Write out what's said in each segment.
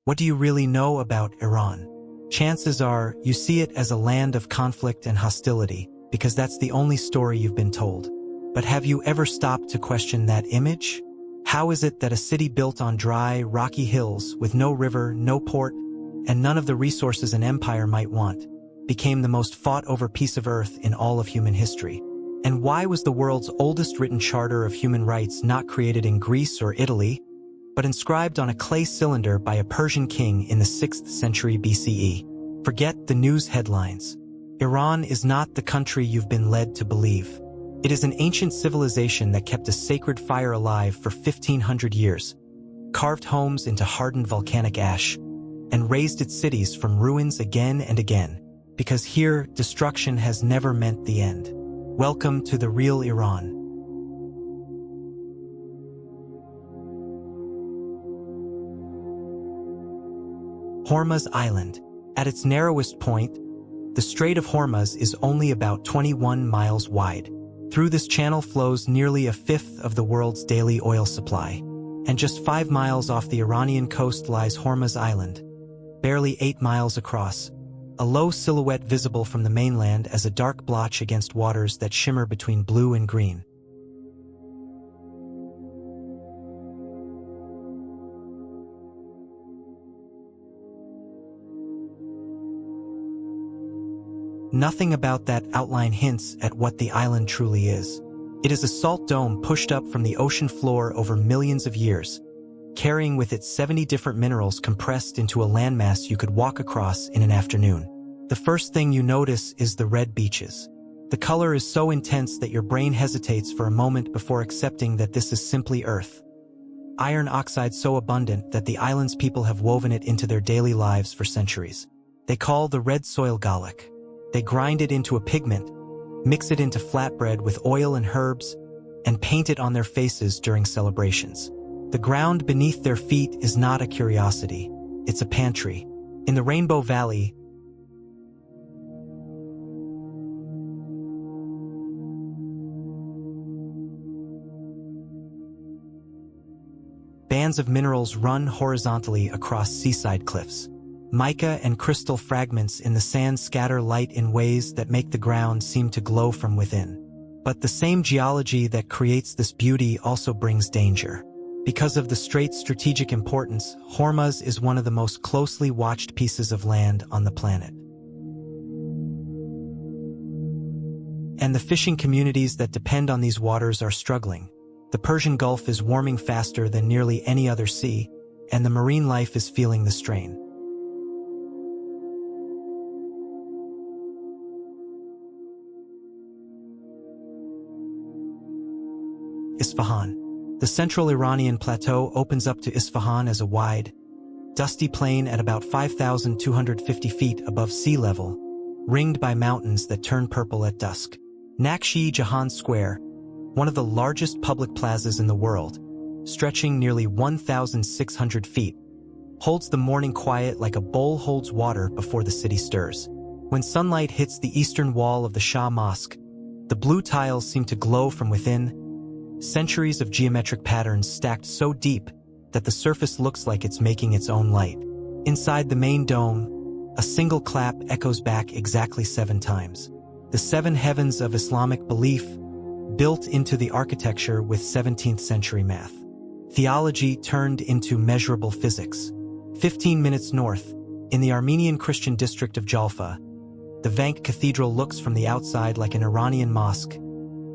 What do you really know about Iran? Chances are you see it as a land of conflict and hostility, because that's the only story you've been told. But have you ever stopped to question that image? How is it that a city built on dry, rocky hills, with no river, no port, and none of the resources an empire might want, became the most fought-over piece of earth in all of human history? And why was the world's oldest written charter of human rights not created in Greece or Italy, but inscribed on a clay cylinder by a Persian king in the 6th century BCE? Forget the news headlines. Iran is not the country you've been led to believe. It is an ancient civilization that kept a sacred fire alive for 1,500 years, carved homes into hardened volcanic ash, and raised its cities from ruins again and again, because here, destruction has never meant the end. Welcome to the real Iran. Hormuz Island. At its narrowest point, the Strait of Hormuz is only about 21 miles wide. Through this channel flows nearly a fifth of the world's daily oil supply. And just 5 miles off the Iranian coast lies Hormuz Island, barely 8 miles across, a low silhouette visible from the mainland as a dark blotch against waters that shimmer between blue and green. Nothing about that outline hints at what the island truly is. It is a salt dome pushed up from the ocean floor over millions of years, carrying with it 70 different minerals compressed into a landmass you could walk across in an afternoon. The first thing you notice is the red beaches. The color is so intense that your brain hesitates for a moment before accepting that this is simply Earth. Iron oxide so abundant that the island's people have woven it into their daily lives for centuries. They call the red soil gallic. They grind it into a pigment, mix it into flatbread with oil and herbs, and paint it on their faces during celebrations. The ground beneath their feet is not a curiosity, it's a pantry. In the Rainbow Valley, bands of minerals run horizontally across seaside cliffs. Mica and crystal fragments in the sand scatter light in ways that make the ground seem to glow from within. But the same geology that creates this beauty also brings danger. Because of the strait's strategic importance, Hormuz is one of the most closely watched pieces of land on the planet. And the fishing communities that depend on these waters are struggling. The Persian Gulf is warming faster than nearly any other sea, and the marine life is feeling the strain. Isfahan. The central Iranian plateau opens up to Isfahan as a wide, dusty plain at about 5,250 feet above sea level, ringed by mountains that turn purple at dusk. Nakshi Jahan Square, one of the largest public plazas in the world, stretching nearly 1,600 feet, holds the morning quiet like a bowl holds water before the city stirs. When sunlight hits the eastern wall of the Shah Mosque, the blue tiles seem to glow from within, centuries of geometric patterns stacked so deep that the surface looks like it's making its own light. Inside the main dome, a single clap echoes back exactly 7 times. The 7 heavens of Islamic belief, built into the architecture with 17th century math. Theology turned into measurable physics. 15 minutes north, in the Armenian Christian district of Jalfa, the Vank Cathedral looks from the outside like an Iranian mosque.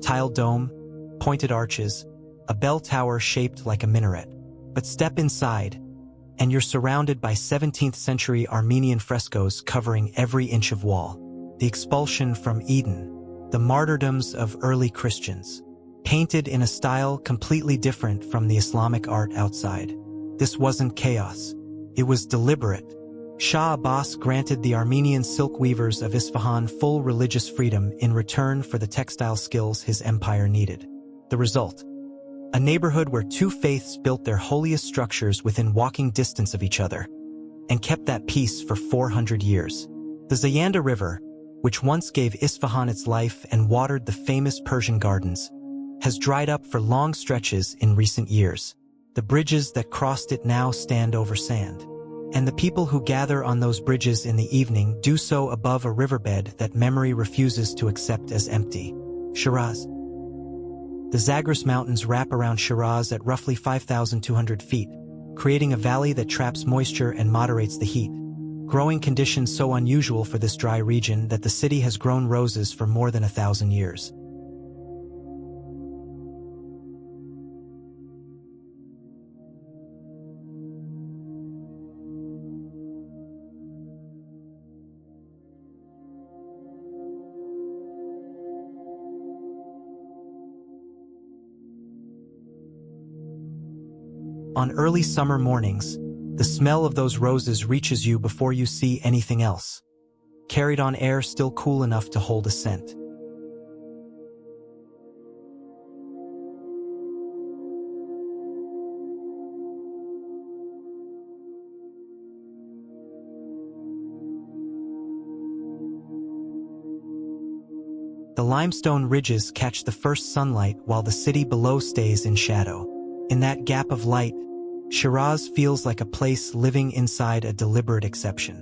Tiled dome, pointed arches, a bell tower shaped like a minaret. But step inside, and you're surrounded by 17th century Armenian frescoes covering every inch of wall. The expulsion from Eden, the martyrdoms of early Christians, painted in a style completely different from the Islamic art outside. This wasn't chaos. It was deliberate. Shah Abbas granted the Armenian silk weavers of Isfahan full religious freedom in return for the textile skills his empire needed. The result: a neighborhood where 2 faiths built their holiest structures within walking distance of each other, and kept that peace for 400 years. The Zayanda River, which once gave Isfahan its life and watered the famous Persian gardens, has dried up for long stretches in recent years. The bridges that crossed it now stand over sand. And the people who gather on those bridges in the evening do so above a riverbed that memory refuses to accept as empty. Shiraz. The Zagros Mountains wrap around Shiraz at roughly 5,200 feet, creating a valley that traps moisture and moderates the heat. Growing conditions so unusual for this dry region that the city has grown roses for more than 1,000 years. On early summer mornings, the smell of those roses reaches you before you see anything else, carried on air still cool enough to hold a scent. The limestone ridges catch the first sunlight while the city below stays in shadow. In that gap of light, Shiraz feels like a place living inside a deliberate exception.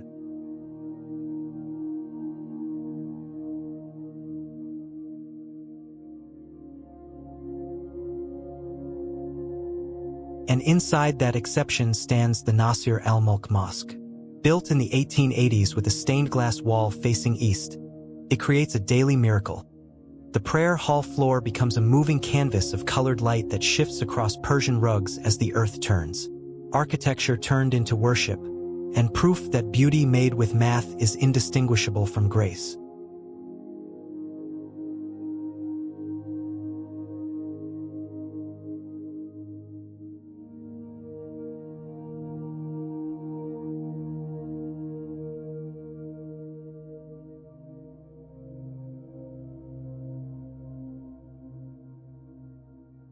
And inside that exception stands the Nasir al-Mulk Mosque. Built in the 1880s with a stained glass wall facing east, it creates a daily miracle. The prayer hall floor becomes a moving canvas of colored light that shifts across Persian rugs as the earth turns. Architecture turned into worship, and proof that beauty made with math is indistinguishable from grace.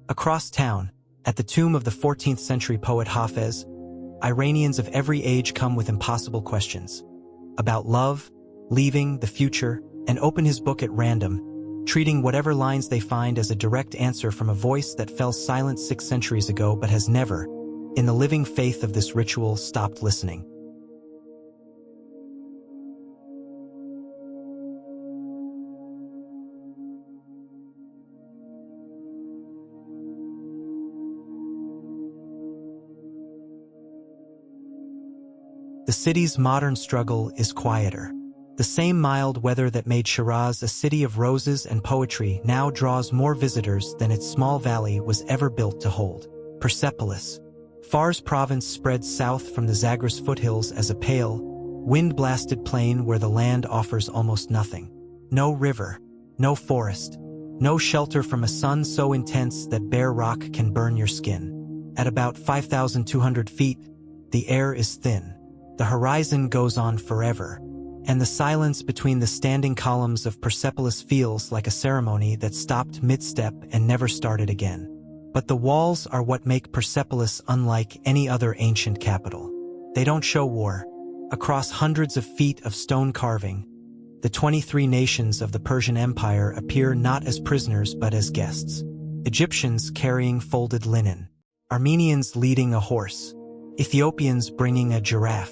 Across town, at the tomb of the 14th century poet Hafez, Iranians of every age come with impossible questions about love, leaving, the future, and open his book at random, treating whatever lines they find as a direct answer from a voice that fell silent 6 centuries ago but has never, in the living faith of this ritual, stopped listening. The city's modern struggle is quieter. The same mild weather that made Shiraz a city of roses and poetry now draws more visitors than its small valley was ever built to hold. Persepolis. Fars province spreads south from the Zagros foothills as a pale, wind-blasted plain where the land offers almost nothing. No river, no forest, no shelter from a sun so intense that bare rock can burn your skin. At about 5,200 feet, the air is thin. The horizon goes on forever, and the silence between the standing columns of Persepolis feels like a ceremony that stopped mid-step and never started again. But the walls are what make Persepolis unlike any other ancient capital. They don't show war. Across hundreds of feet of stone carving, the 23 nations of the Persian Empire appear not as prisoners but as guests. Egyptians carrying folded linen, Armenians leading a horse, Ethiopians bringing a giraffe.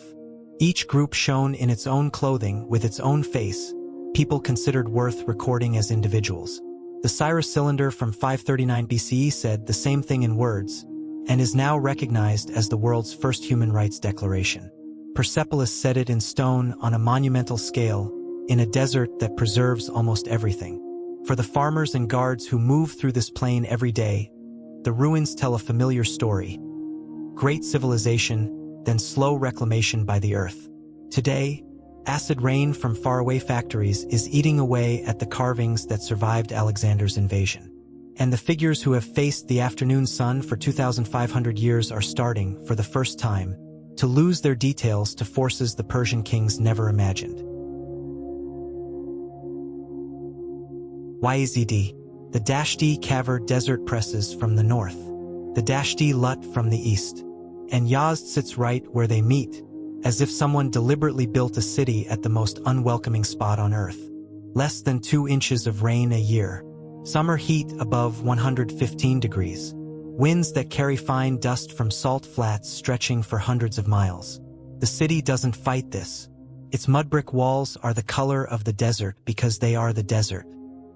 Each group shown in its own clothing with its own face, people considered worth recording as individuals. The Cyrus cylinder from 539 BCE said the same thing in words, and is now recognized as the world's first human rights declaration. Persepolis set it in stone on a monumental scale, in a desert that preserves almost everything. For the farmers and guards who move through this plain every day, the ruins tell a familiar story. Great civilization, then slow reclamation by the earth. Today, acid rain from faraway factories is eating away at the carvings that survived Alexander's invasion. And the figures who have faced the afternoon sun for 2,500 years are starting, for the first time, to lose their details to forces the Persian kings never imagined. Yazd, the Dashti Kavr desert presses from the north, the Dashti Lut from the east, and Yazd sits right where they meet, as if someone deliberately built a city at the most unwelcoming spot on earth. Less than 2 inches of rain a year, summer heat above 115 degrees, winds that carry fine dust from salt flats stretching for hundreds of miles. The city doesn't fight this. Its mud brick walls are the color of the desert because they are the desert.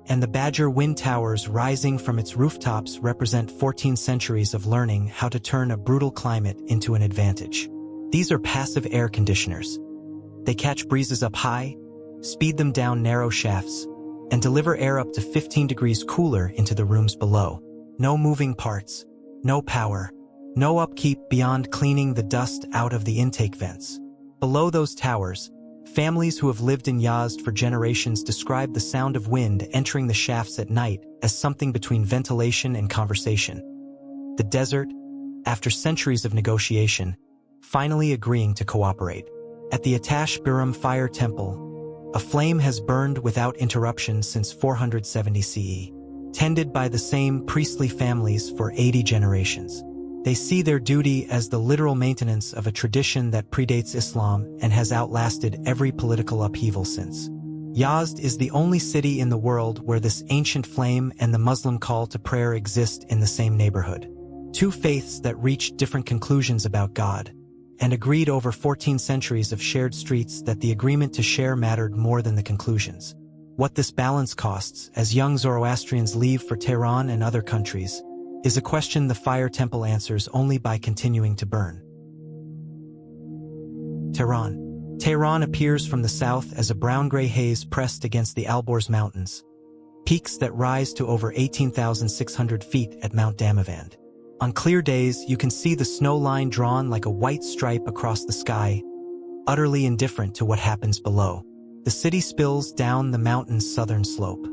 And the Badger wind towers rising from its rooftops represent 14 centuries of learning how to turn a brutal climate into an advantage. These are passive air conditioners. They catch breezes up high, speed them down narrow shafts, and deliver air up to 15 degrees cooler into the rooms below. No moving parts, no power, no upkeep beyond cleaning the dust out of the intake vents. Below those towers, families who have lived in Yazd for generations describe the sound of wind entering the shafts at night as something between ventilation and conversation. The desert, after centuries of negotiation, finally agreeing to cooperate. At the Atash Biram fire temple, a flame has burned without interruption since 470 CE, tended by the same priestly families for 80 generations. They see their duty as the literal maintenance of a tradition that predates Islam and has outlasted every political upheaval since. Yazd is the only city in the world where this ancient flame and the Muslim call to prayer exist in the same neighborhood. Two faiths that reached different conclusions about God, and agreed over 14 centuries of shared streets that the agreement to share mattered more than the conclusions. What this balance costs as young Zoroastrians leave for Tehran and other countries is a question the fire temple answers only by continuing to burn. Tehran. Tehran appears from the south as a brown-gray haze pressed against the Alborz Mountains, peaks that rise to over 18,600 feet at Mount Damavand. On clear days, you can see the snow line drawn like a white stripe across the sky, utterly indifferent to what happens below. The city spills down the mountain's southern slope.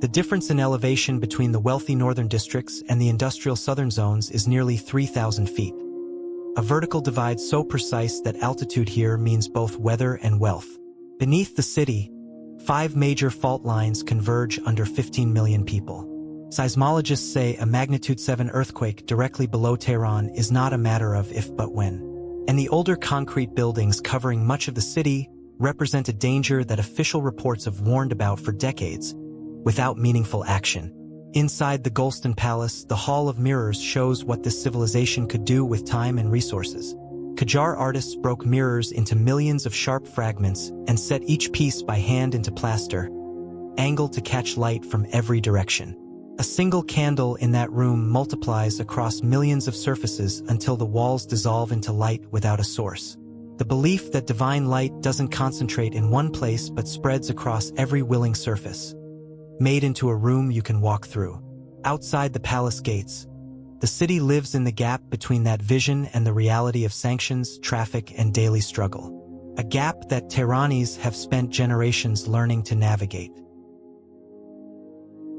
The difference in elevation between the wealthy northern districts and the industrial southern zones is nearly 3,000 feet. A vertical divide so precise that altitude here means both weather and wealth. Beneath the city, 5 major fault lines converge under 15 million people. Seismologists say a magnitude 7 earthquake directly below Tehran is not a matter of if but when. And the older concrete buildings covering much of the city represent a danger that official reports have warned about for decades, without meaningful action. Inside the Golston Palace, the Hall of Mirrors shows what this civilization could do with time and resources. Qajar artists broke mirrors into millions of sharp fragments and set each piece by hand into plaster, angled to catch light from every direction. A single candle in that room multiplies across millions of surfaces until the walls dissolve into light without a source. The belief that divine light doesn't concentrate in one place but spreads across every willing surface, made into a room you can walk through. Outside the palace gates, the city lives in the gap between that vision and the reality of sanctions, traffic, and daily struggle. A gap that Tehranis have spent generations learning to navigate.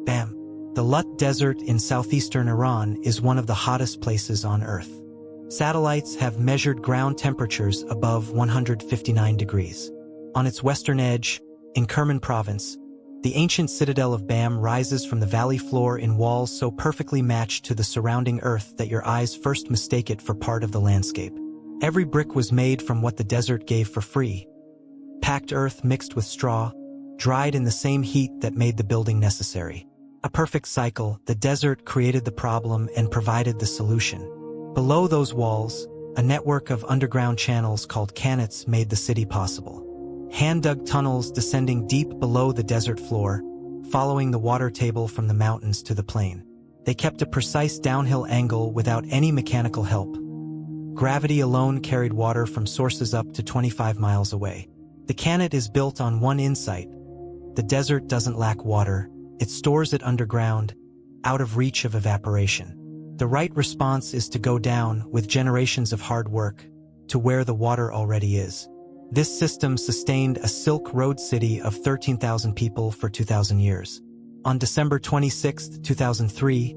Bam! The Lut Desert in southeastern Iran is one of the hottest places on Earth. Satellites have measured ground temperatures above 159 degrees. On its western edge, in Kerman province, the ancient citadel of Bam rises from the valley floor in walls so perfectly matched to the surrounding earth that your eyes first mistake it for part of the landscape. Every brick was made from what the desert gave for free. Packed earth mixed with straw, dried in the same heat that made the building necessary. A perfect cycle, the desert created the problem and provided the solution. Below those walls, a network of underground channels called qanats made the city possible. Hand-dug tunnels descending deep below the desert floor, following the water table from the mountains to the plain. They kept a precise downhill angle without any mechanical help. Gravity alone carried water from sources up to 25 miles away. The qanat is built on one insight. The desert doesn't lack water. It stores it underground, out of reach of evaporation. The right response is to go down, with generations of hard work, to where the water already is. This system sustained a Silk Road city of 13,000 people for 2,000 years. On December 26, 2003,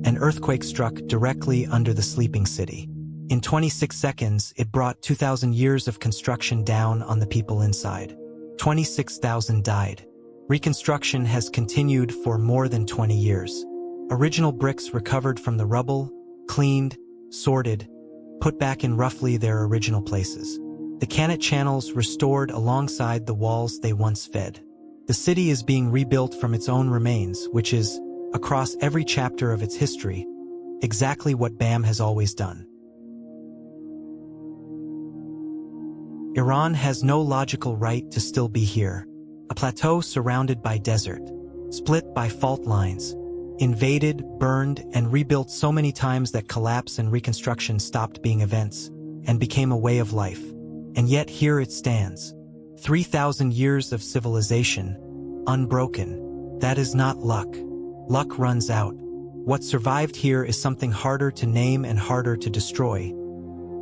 an earthquake struck directly under the sleeping city. In 26 seconds, it brought 2,000 years of construction down on the people inside. 26,000 died. Reconstruction has continued for more than 20 years. Original bricks recovered from the rubble, cleaned, sorted, put back in roughly their original places. The qanat channels restored alongside the walls they once fed. The city is being rebuilt from its own remains, which is, across every chapter of its history, exactly what Bam has always done. Iran has no logical right to still be here. A plateau surrounded by desert, split by fault lines, invaded, burned, and rebuilt so many times that collapse and reconstruction stopped being events and became a way of life. And yet here it stands. 3,000 years of civilization, unbroken. That is not luck. Luck runs out. What survived here is something harder to name and harder to destroy.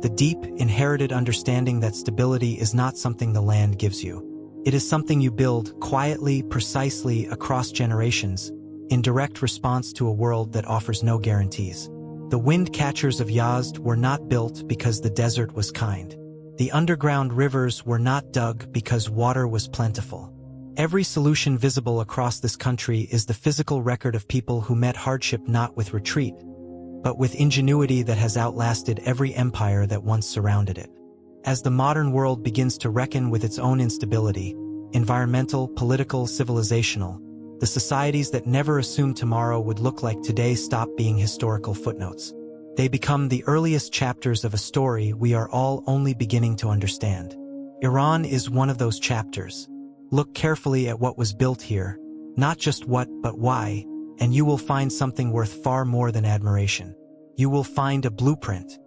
The deep, inherited understanding that stability is not something the land gives you. It is something you build quietly, precisely, across generations, in direct response to a world that offers no guarantees. The wind catchers of Yazd were not built because the desert was kind. The underground rivers were not dug because water was plentiful. Every solution visible across this country is the physical record of people who met hardship not with retreat, but with ingenuity that has outlasted every empire that once surrounded it. As the modern world begins to reckon with its own instability, environmental, political, civilizational, the societies that never assumed tomorrow would look like today stop being historical footnotes. They become the earliest chapters of a story we are all only beginning to understand. Iran is one of those chapters. Look carefully at what was built here, not just what, but why, and you will find something worth far more than admiration. You will find a blueprint,